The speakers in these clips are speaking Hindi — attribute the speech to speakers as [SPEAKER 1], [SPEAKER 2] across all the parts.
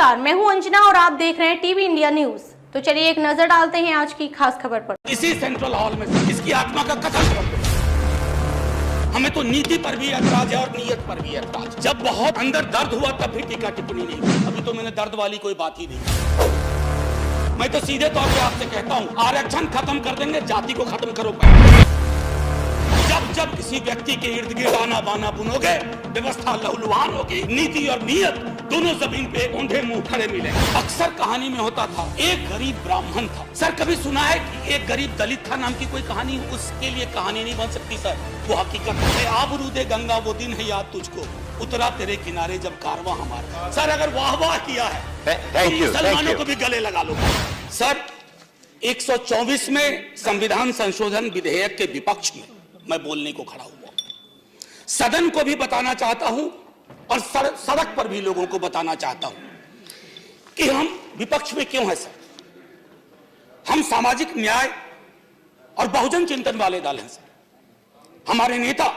[SPEAKER 1] नमस्कार, मैं हूं अंजना और आप देख रहे हैं टीवी इंडिया न्यूज। तो चलिए एक नजर डालते हैं आज की खास खबर पर।
[SPEAKER 2] इसी सेंट्रल हॉल में इसकी आत्मा का कत्ल कर दो। हमें तो नीति पर भी ऐतराज है और नीयत पर भी ऐतराज। जब बहुत अंदर दर्द हुआ तब भी टीका टिप्पणी नहीं हुई। अभी तो मैंने दर्द वाली कोई बात ही नहीं। मैं तो सीधे तौर पे आपसे कहता हूं, आरक्षण खत्म कर देंगे, जाति को खत्म करो। जब जब किसी व्यक्ति के इर्द गिर्द आना बाना बुनोगे, व्यवस्था लहूलुहान होगी। नीति और नीयत दोनों जमीन पे औंधे मुंह खड़े मिले। अक्सर कहानी में होता था, एक गरीब ब्राह्मण था। सर कभी सुना है कि एक गरीब दलित था नाम की कोई कहानी? उसके लिए कहानी नहीं बन सकती सर, वो हकीकत है। आबरूदे गंगा वो दिन है याद तुझको, उतरा तेरे किनारे जब कारवां हमारा। सर अगर वाह वाह किया है तो मुसलमानों को भी गले लगा लो। सर 124 में संविधान संशोधन विधेयक के विपक्ष में मैं बोलने को खड़ा हुआ। सदन को भी बताना चाहता हूं और सड़क पर भी लोगों को बताना चाहता हूं कि हम विपक्ष में क्यों हैं। सर हम सामाजिक न्याय और बहुजन चिंतन वाले दल हैं। सर हमारे नेता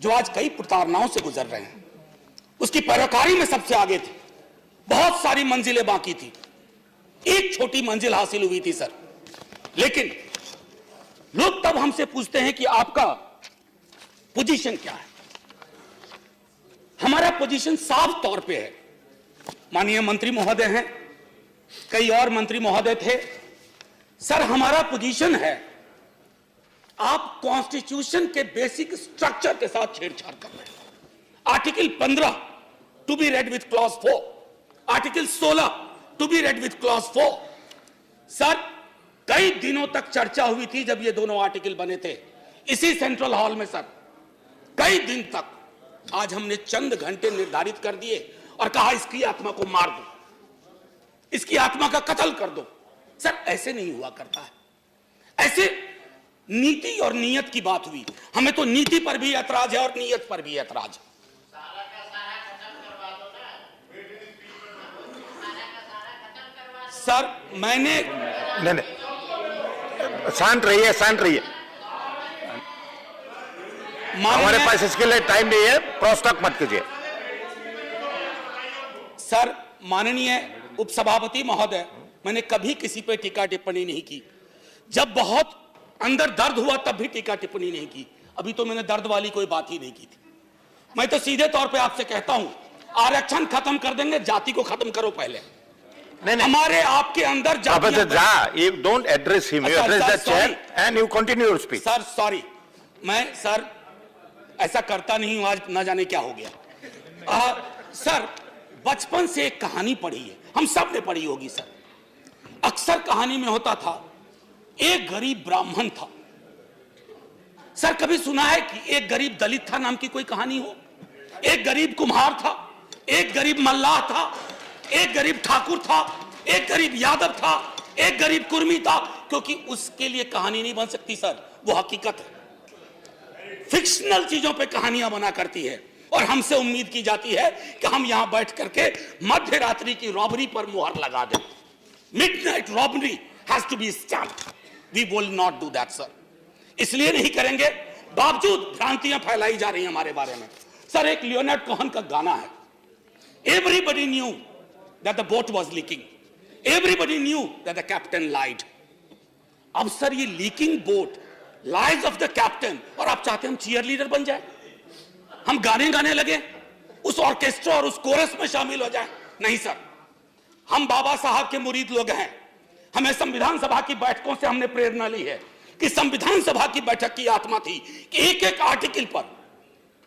[SPEAKER 2] जो आज कई प्रताड़नाओं से गुजर रहे हैं, उसकी पैरोकारी में सबसे आगे थे। बहुत सारी मंजिलें बाकी थी, एक छोटी मंजिल हासिल हुई थी सर। लेकिन लोग तब हमसे पूछते हैं कि आपका पोजीशन क्या है। हमारा पोजीशन साफ तौर पे है। माननीय मंत्री महोदय हैं, कई और मंत्री महोदय थे। सर हमारा पोजीशन है, आप कॉन्स्टिट्यूशन के बेसिक स्ट्रक्चर के साथ छेड़छाड़ कर रहे हैं। Article 15 to be read with clause 4, article 16 to be read with clause 4। Sir कई दिनों तक चर्चा हुई थी जब ये दोनों आर्टिकल बने थे इसी सेंट्रल हॉल में। सर कई दिन तक, आज हमने चंद घंटे निर्धारित कर दिए और कहा इसकी आत्मा को मार दो, इसकी आत्मा का कत्ल कर दो। सर ऐसे नहीं हुआ करता है। ऐसे नीति और नीयत की बात हुई। हमें तो नीति पर भी ऐतराज है और नीयत पर भी ऐतराज है। सर मैंने
[SPEAKER 3] नहीं, शांत रहिए, शांत रहिए। हमारे पास इसके लिए टाइम नहीं है, प्रोस्टॉक मत कीजिए।
[SPEAKER 2] सर माननीय उपसभापति महोदय, मैंने कभी किसी पे टीका टिप्पणी नहीं की। जब बहुत अंदर दर्द हुआ तब भी टीका टिप्पणी नहीं की। अभी तो मैंने दर्द वाली कोई बात ही नहीं की थी। मैं तो सीधे तौर पे आपसे कहता हूं, आरक्षण खत्म कर देंगे, जाति को खत्म करो पहले। नहीं, हमारे आपके अंदर
[SPEAKER 3] you don't address him, you address the chair and you continue your speech.
[SPEAKER 2] Sir sorry, मैं सर ऐसा करता नहीं हूं, आज ना जाने क्या हो गया। सर बचपन से एक कहानी पढ़ी है, हम सब ने पढ़ी होगी सर। अक्सर कहानी में होता था, एक गरीब ब्राह्मण था। सर कभी सुना है कि एक गरीब दलित था नाम की कोई कहानी हो? एक गरीब कुम्हार था, एक गरीब मल्लाह था, एक गरीब ठाकुर था, एक गरीब यादव था, एक गरीब कुर्मी था। क्योंकि उसके लिए कहानी नहीं बन सकती सर, वो हकीकत है। फिक्शनल चीजों पे कहानियां बना करती है और हमसे उम्मीद की जाती है कि हम यहां बैठ करके मध्य रात्रि की रॉबरी पर मुहर लगा दें। Midnight robbery has to be stamped. We will not do that sir. इसलिए नहीं करेंगे, बावजूद भ्रांतियां फैलाई जा रही हैं हमारे बारे में। सर एक लियोनार्ड कोहेन का गाना है, everybody knew that the boat was leaking, everybody knew that the captain lied। अब सर ये leaking boat, lies of the captain, और आप चाहते हम चीयर लीडर बन जाए, हम गाने गाने लगे, उस ऑर्केस्ट्रा और उस कोरस में शामिल हो जाए? नहीं सर, हम बाबा साहब के मुरीद लोग हैं। हमें संविधान सभा की बैठकों से हमने प्रेरणा ली है कि संविधान सभा की बैठक की आत्मा थी कि एक एक आर्टिकल पर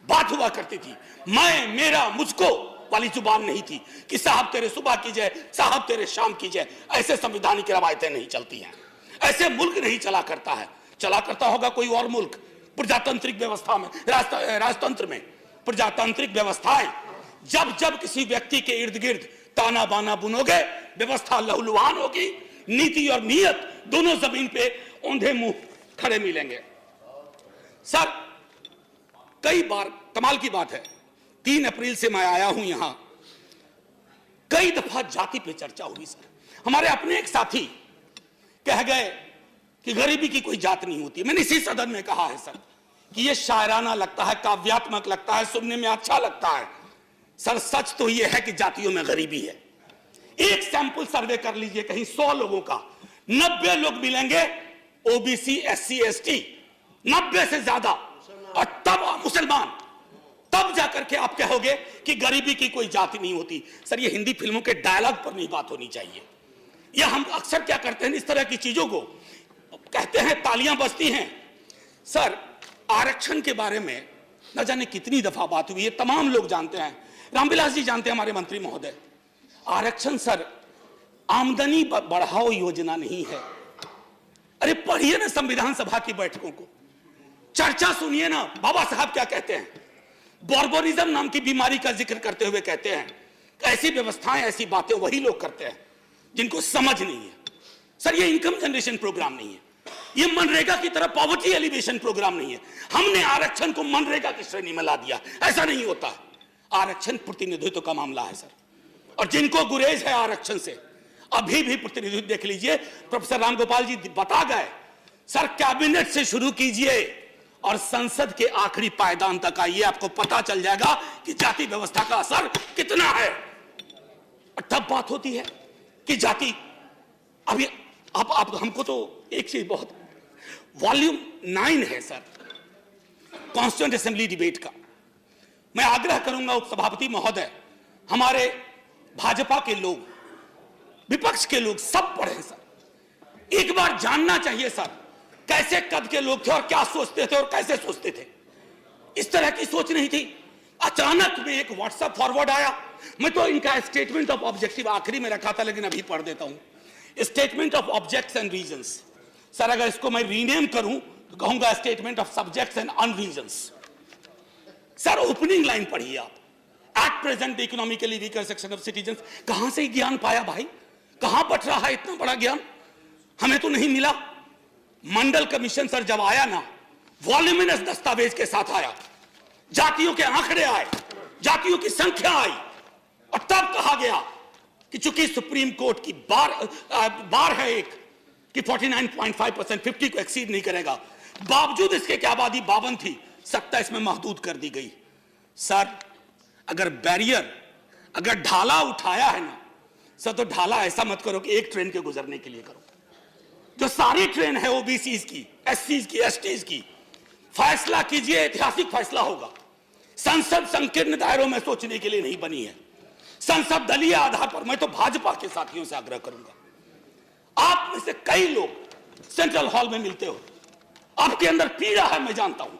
[SPEAKER 2] बात हुआ करती थी। मैं, मेरा, मुझको वाली जुबान नहीं थी कि साहब तेरे सुबह की जय, साहब तेरे शाम की जय। ऐसे संविधानिक रवायतें नहीं चलती हैं, ऐसे मुल्क नहीं चला करता है। चला करता होगा कोई और मुल्क, प्रजातांत्रिक व्यवस्था में, राजतंत्र में। प्रजातांत्रिक व्यवस्थाएं, जब जब किसी व्यक्ति के इर्द गिर्द ताना बाना बुनोगे, व्यवस्था लहूलुहान होगी। नीति और नीयत दोनों जमीन पे औंधे मुंह खड़े मिलेंगे। सर कई बार, कमाल की बात है, 3 अप्रैल से मैं आया हूं यहां, कई दफा जाति पे चर्चा हुई सर। हमारे अपने एक साथी कह गए कि गरीबी की कोई जात नहीं होती। मैंने इसी सदन में कहा है सर कि यह शायराना लगता है, काव्यात्मक लगता है, सुनने में अच्छा लगता है। सर सच तो यह है कि जातियों में गरीबी है। एक सैंपल सर्वे कर लीजिए कहीं 100 लोगों का, 90 लोग मिलेंगे ओबीसी, एससी, एसटी, 90 से ज्यादा, और तब मुसलमान, तब जाकर के आप कहोगे कि गरीबी की कोई जाति नहीं होती। सर ये हिंदी फिल्मों के डायलॉग पर नहीं बात होनी चाहिए। यह हम अक्सर क्या करते हैं, इस तरह की चीजों को कहते हैं, तालियां बजती हैं। सर आरक्षण के बारे में न जाने कितनी दफा बात हुई है, तमाम लोग जानते हैं, रामविलास जी जानते हैं, हमारे मंत्री महोदय। आरक्षण सर आमदनी बढ़ाओ योजना नहीं है। अरे पढ़िए ना संविधान सभा की बैठकों को, चर्चा सुनिए ना, बाबा साहब क्या कहते हैं, बॉर्बोरिज्म नाम की बीमारी का जिक्र करते हुए कहते हैं ऐसी व्यवस्थाएं, ऐसी बातें वही लोग करते हैं जिनको समझ नहीं है। सर ये इनकम जनरेशन प्रोग्राम नहीं है, ये मनरेगा की तरह पॉवर्टी एलिवेशन प्रोग्राम नहीं है। हमने आरक्षण को मनरेगा की श्रेणी में ला दिया, ऐसा नहीं होता। आरक्षण प्रतिनिधित्व का मामला है सर, और जिनको गुरेज है आरक्षण से, अभी भी प्रतिनिधित्व देख लीजिए, प्रोफेसर रामगोपाल जी बता गए। सर कैबिनेट से शुरू कीजिए और संसद के आखिरी पायदान तक आइए, आपको पता चल जाएगा कि जाति व्यवस्था का असर कितना है। और तब बात होती है कि जाति, अभी आप हमको तो एक चीज बहुत, वॉल्यूम 9 है सर कॉन्स्टिट्यूएंट असेंबली डिबेट का। मैं आग्रह करूंगा उपसभापति महोदय, हमारे भाजपा के लोग, विपक्ष के लोग सब पढ़े सर, एक बार जानना चाहिए सर कैसे कद के लोग थे और क्या सोचते थे और कैसे सोचते थे। इस तरह की सोच नहीं थी। अचानक में एक व्हाट्सएप फॉरवर्ड आया, मैं तो इनका स्टेटमेंट ऑफ ऑब्जेक्टिव आखिरी में रखा था, लेकिन अभी पढ़ देता हूं। Statement of objects and reasons, sir अगर इसको मैं रीनेम करूं तो कहूंगा statement of subjects and unreasons. Sir opening line पढ़िए आप, at present the economically weaker section of citizens. कहां से ज्ञान पाया भाई, कहां बट रहा है इतना बड़ा ज्ञान, हमें तो नहीं मिला। मंडल कमीशन सर जब आया ना, वॉल्यूमिनस दस्तावेज के साथ आया, जातियों के आंकड़े आए, जातियों की संख्या आई, और तब कहा गया कि चूंकि सुप्रीम कोर्ट की बार है एक कि 49.5%, 50 को एक्सीड नहीं करेगा, बावजूद इसके कि आबादी 52 थी, 27 में महदूद कर दी गई। सर अगर बैरियर, अगर ढाला उठाया है ना सर, तो ढाला ऐसा मत करो कि एक ट्रेन के गुजरने के लिए करो। जो सारी ट्रेन है ओबीसीज की, एससीज की, एसटीज की, फैसला कीजिए, ऐतिहासिक फैसला होगा। संसद संकीर्ण दायरों में सोचने के लिए नहीं बनी है, संसद दलीय आधार पर। मैं तो भाजपा के साथियों से आग्रह करूंगा, आप में से कई लोग सेंट्रल हॉल में मिलते हो, आपके अंदर पीड़ा है, मैं जानता हूं,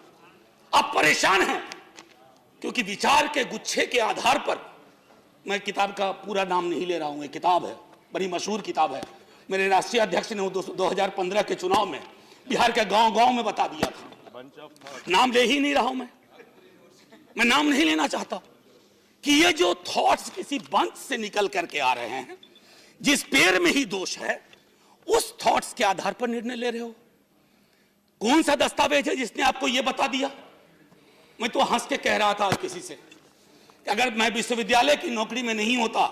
[SPEAKER 2] आप परेशान हैं, क्योंकि विचार के गुच्छे के आधार पर, मैं किताब का पूरा नाम नहीं ले रहा हूं, एक किताब है, बड़ी मशहूर किताब है, मेरे राष्ट्रीय अध्यक्ष ने 2015 के चुनाव में बिहार के गांव-गांव में बता दिया था। नाम ले ही नहीं रहा हूं मैं नाम नहीं लेना चाहता, कि ये जो थॉट्स किसी बंच से निकल करके आ रहे हैं, जिस पेड़ में ही दोष है, उस थॉट्स के आधार पर निर्णय ले रहे हो। कौन सा दस्तावेज है जिसने आपको यह बता दिया? मैं तो हंस के कह रहा था किसी से कि अगर मैं विश्वविद्यालय की नौकरी में नहीं होता,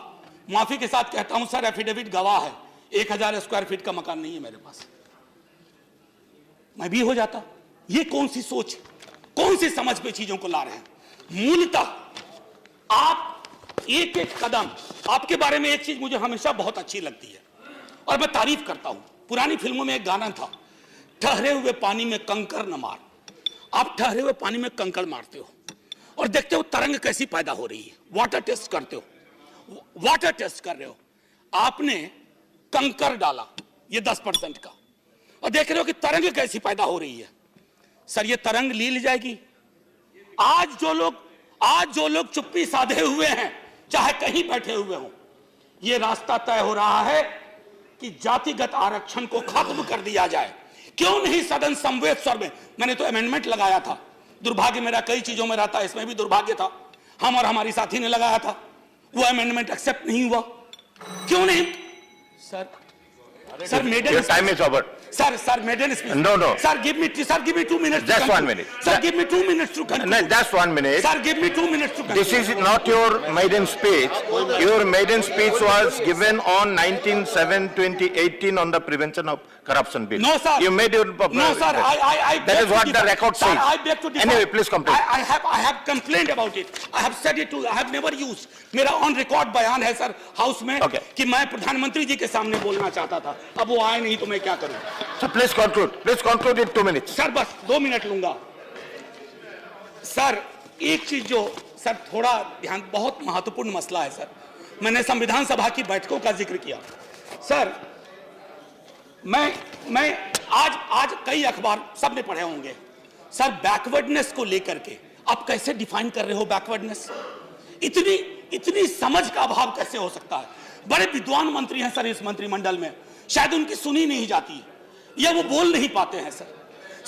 [SPEAKER 2] माफी के साथ कहता हूं सर, एफिडेविट गवाह है, 1000 स्क्वायर फीट का मकान नहीं है मेरे पास, मैं भी हो जाता। ये कौन सी सोच, कौन सी समझ पे चीजों को ला रहे हैं? मूलतः आप एक एक कदम, आपके बारे में एक चीज मुझे हमेशा बहुत अच्छी लगती है और मैं तारीफ करता हूं। पुरानी फिल्मों में एक गाना था, ठहरे हुए पानी में कंकर न मार। आप ठहरे हुए पानी में कंकड़ मारते हो और देखते हो तरंग कैसी पैदा हो रही है, वाटर टेस्ट करते हो, वाटर टेस्ट कर रहे हो, आपने कंकर डाला ये 10% का और देख रहे हो कि तरंग कैसी पैदा हो रही है। सर ये तरंग ली जाएगी। आज जो लोग चुप्पी साधे हुए हैं, चाहे कहीं बैठे हुए हो, ये रास्ता तय हो रहा है कि जातिगत आरक्षण को खत्म कर दिया जाए। क्यों नहीं सदन समवेत स्वर में? मैंने तो अमेंडमेंट लगाया था, दुर्भाग्य मेरा कई चीजों में रहता है, इसमें भी दुर्भाग्य था, हम और हमारी साथी ने लगाया था, वो अमेंडमेंट एक्सेप्ट नहीं हुआ। क्यों नहीं? Sir medal
[SPEAKER 3] time is over.
[SPEAKER 2] Sir, maiden speech.
[SPEAKER 3] No.
[SPEAKER 2] Sir, give me 2 minutes.
[SPEAKER 3] Just 1 minute.
[SPEAKER 2] Sir, give me 2 minutes to conclude.
[SPEAKER 3] No, just 1 minute.
[SPEAKER 2] Sir, give me 2 minutes to conclude.
[SPEAKER 3] This is not your maiden speech. Your maiden speech was given on 19/7/2018 on the Prevention of Corruption Bill.
[SPEAKER 2] No, sir.
[SPEAKER 3] You made your...
[SPEAKER 2] No, sir. I
[SPEAKER 3] That is what the record
[SPEAKER 2] Sir,
[SPEAKER 3] says.
[SPEAKER 2] I beg to differ.
[SPEAKER 3] Anyway, please complain.
[SPEAKER 2] I have complained about it. I have said it too. I have never used. मेरा on record बयान है सर हाउस में
[SPEAKER 3] Okay.
[SPEAKER 2] कि मैं प्रधानमंत्री जी के सामने बोलना चाहता था. अब वो आए नहीं तो मैं क्या करूं?
[SPEAKER 3] So please conclude. Please conclude in 2 minutes.
[SPEAKER 2] Sir बस 2 मिनट लूंगा. सर एक चीज जो सर थोड़ा ध्यान, बहुत महत्वपूर्ण मसला है सर. मैंने संविधान सभा की बैठकों का जिक्र किया. सर मैं आज कई अखबार सबने पढ़े होंगे सर, बैकवर्डनेस को लेकर के आप कैसे डिफाइन कर रहे हो बैकवर्डनेस? इतनी समझ का अभाव कैसे हो सकता है? बड़े विद्वान मंत्री हैं सर इस मंत्रिमंडल में, शायद उनकी सुनी नहीं जाती या वो बोल नहीं पाते हैं सर.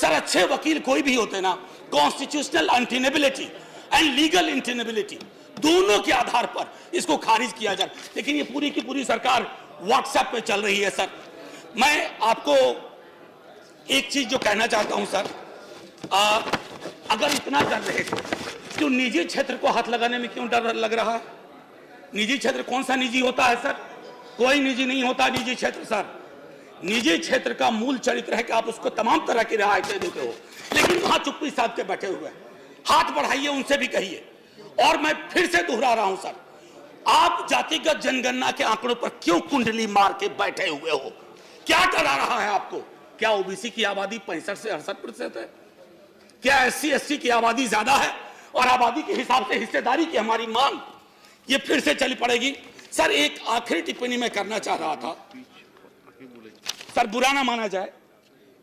[SPEAKER 2] अच्छे वकील कोई भी होते ना, कॉन्स्टिट्यूशनल अनटेनेबिलिटी एंड लीगल इंटेनेबिलिटी दोनों के आधार पर इसको खारिज किया जाए, लेकिन ये पूरी की पूरी सरकार व्हाट्सएप पे चल रही है सर. मैं आपको एक चीज जो कहना चाहता हूं सर, अगर इतना कर रहे थे तो निजी क्षेत्र को हाथ लगाने में क्यों डर लग रहा है? निजी क्षेत्र कौन सा निजी होता है सर? कोई निजी नहीं होता निजी क्षेत्र सर. निजी क्षेत्र का मूल चरित्र है कि आप उसको तमाम तरह की रियायतें देते हो, लेकिन वहां चुप्पी साध के बैठे हुए हैं. हाथ बढ़ाइए, उनसे भी कहिए. और मैं फिर से दोहरा रहा हूं सर, आप जातिगत जनगणना के आंकड़ों पर क्यों कुंडली मार के बैठे हुए हो? क्या डरा रहा है आपको? क्या ओबीसी की आबादी 65 से 68% है? क्या SC ST की आबादी ज्यादा है और आबादी के हिसाब से हिस्सेदारी की हमारी मांग ये फिर से चली पड़ेगी? सर एक आखिरी टिप्पणी मैं करना चाह रहा था सर, बुरा ना माना जाए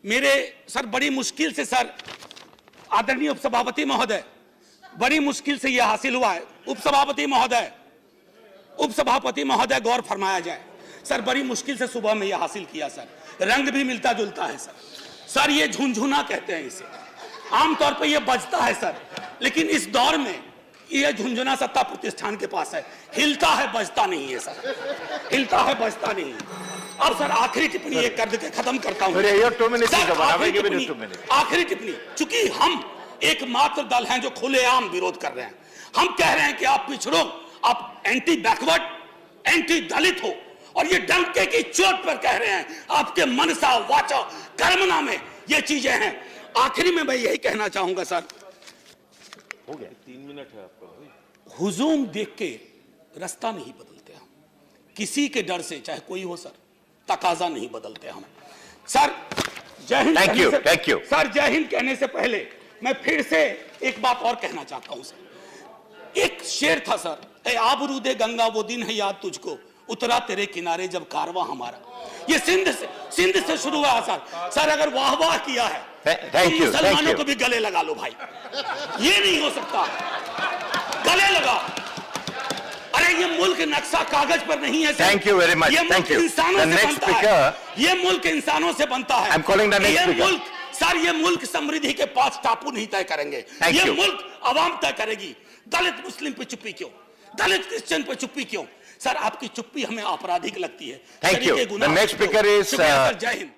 [SPEAKER 2] मेरे सर, बड़ी मुश्किल से सर आदरणीय उपसभापति महोदय, बड़ी मुश्किल से यह हासिल हुआ है. उपसभापति महोदय गौर फरमाया जाए सर, बड़ी मुश्किल से सुबह में यह हासिल किया सर. रंग भी मिलता जुलता है सर. ये झुनझुना कहते हैं इसे. आमतौर पर यह बजता है सर, लेकिन इस दौर में यह झुनझुना सत्ता प्रतिष्ठान के पास है. हिलता है बजता नहीं है सर, हिलता है बजता नहीं है. अब सर आखिरी टिप्पणी एक कर के खत्म करता हूं. आखिरी टिप्पणी, चूंकि हम एकमात्र दल हैं जो खुलेआम विरोध कर रहे हैं. हम कह रहे हैं कि आप पिछड़ो, आप एंटी बैकवर्ड, एंटी दलित हो, और ये डंके की चोट पर कह रहे हैं. आपके मनसा वाचा कर्मना में ये चीजें हैं. आखिरी में मैं यही कहना चाहूंगा सर,
[SPEAKER 3] हो गया 3 मिनट है आपका.
[SPEAKER 2] हुजूम देख के रास्ता नहीं बदलते हम, किसी के डर से चाहे कोई हो सर, तकाजा नहीं बदलते हम सर. जय हिंद.
[SPEAKER 3] Thank you
[SPEAKER 2] sir. जय हिंद कहने से पहले मैं फिर से एक बात और कहना चाहता हूं सर. एक शेर था सर, ए आबरूदे गंगा वो दिन है याद तुझको, उतरा तेरे किनारे जब कारवा हमारा. ये सिंध से शुरू हुआ सर. अगर वाह वाह किया है तो मुसलमानों को भी गले लगा लो भाई. ये नहीं हो सकता, गले लगा. अरे ये मुल्क नक्शा कागज पर नहीं है sir.
[SPEAKER 3] Thank you very much.
[SPEAKER 2] ये मुल्क इंसानों से बनता है. ये मुल्क इंसानों से बनता है. ये मुल्क सर, ये मुल्क समृद्धि के 5 टापू नहीं तय करेंगे. ये मुल्क आवाम तय करेगी. दलित मुस्लिम पे चुप्पी क्यों? दलित क्रिश्चियन पे चुप्पी क्यों? सर आपकी चुप्पी हमें आपराधिक लगती है.
[SPEAKER 3] Thank you. The next speaker is
[SPEAKER 2] जय हिंद.